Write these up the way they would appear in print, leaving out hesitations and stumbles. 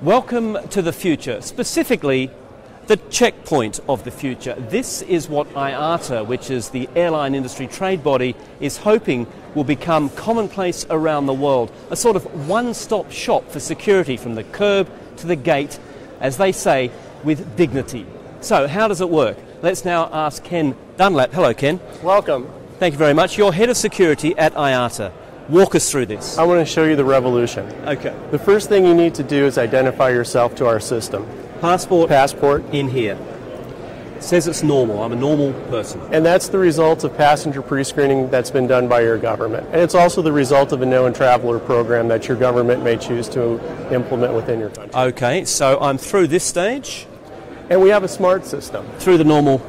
Welcome to the future, specifically the checkpoint of the future. This is what IATA, which is the airline industry trade body, is hoping will become commonplace around the world. A sort of one-stop shop for security from the curb to the gate, as they say, with dignity. So how does it work? Let's now ask Ken Dunlap. Hello, Ken. Welcome. Thank you very much. You're head of security at IATA. Walk us through this. I want to show you the revolution. Okay. The first thing you need to do is identify yourself to our system. Passport. In here. It says it's normal. I'm a normal person. And that's the result of passenger pre-screening that's been done by your government. And it's also the result of a known traveler program that your government may choose to implement within your country. Okay, so I'm through this stage. And we have a smart system. Through the normal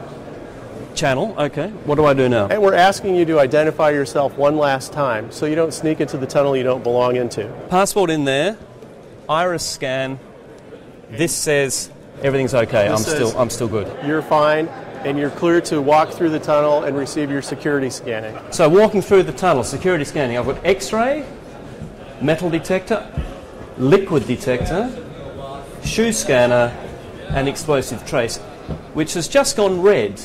channel. Okay. What do I do now? And we're asking you to identify yourself one last time so you don't sneak into the tunnel you don't belong into. Passport in there. Iris scan. This says everything's okay. I'm still good. You're fine, and you're clear to walk through the tunnel and receive your security scanning. So walking through the tunnel, security scanning. I've got X-ray, metal detector, liquid detector, shoe scanner, and explosive trace, which has just gone red.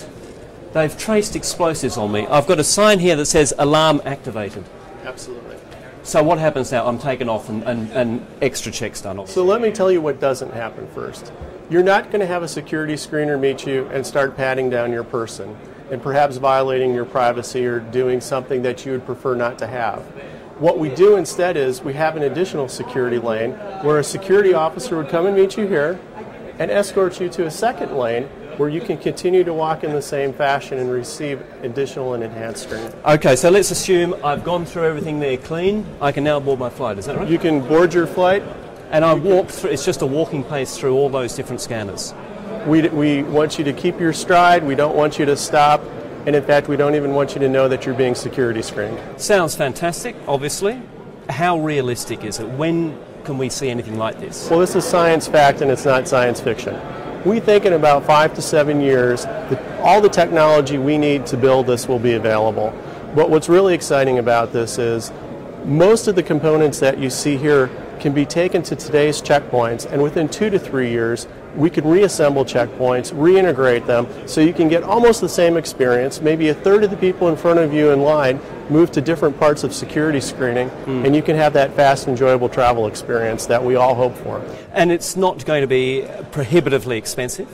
They've traced explosives on me. I've got a sign here that says alarm activated. Absolutely. So what happens now? I'm taken off and extra checks done. Obviously. So let me tell you what doesn't happen first. You're not going to have a security screener meet you and start patting down your person and perhaps violating your privacy or doing something that you would prefer not to have. What we do instead is we have an additional security lane where a security officer would come and meet you here and escort you to a second lane where you can continue to walk in the same fashion and receive additional and enhanced screening. Okay, so let's assume I've gone through everything there clean. I can now board my flight, is that right? You can board your flight. And I walk through, it's just a walking pace through all those different scanners. We want you to keep your stride. We don't want you to stop. And in fact, we don't even want you to know that you're being security screened. Sounds fantastic, obviously. How realistic is it? When can we see anything like this? Well, this is science fact and it's not science fiction. We think in about 5 to 7 years that all the technology we need to build this will be available. But what's really exciting about this is most of the components that you see here can be taken to today's checkpoints, and within 2 to 3 years we can reassemble checkpoints, reintegrate them, so you can get almost the same experience. Maybe a third of the people in front of you in line move to different parts of security screening, and you can have that fast, enjoyable travel experience that we all hope for. And it's not going to be prohibitively expensive?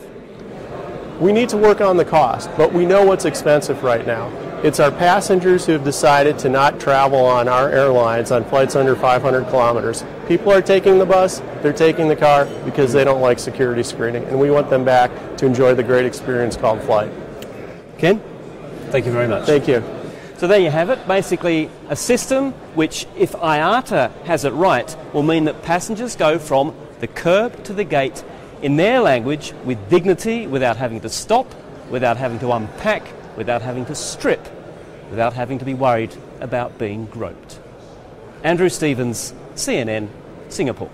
We need to work on the cost, but we know what's expensive right now. It's our passengers who have decided to not travel on our airlines on flights under 500 kilometers. People are taking the bus, they're taking the car because they don't like security screening, and we want them back to enjoy the great experience called flight. Ken, thank you very much. Thank you. So there you have it, basically a system which, if IATA has it right, will mean that passengers go from the curb to the gate in their language with dignity, without having to stop, without having to unpack, without having to strip, without having to be worried about being groped. Andrew Stevens, CNN, Singapore.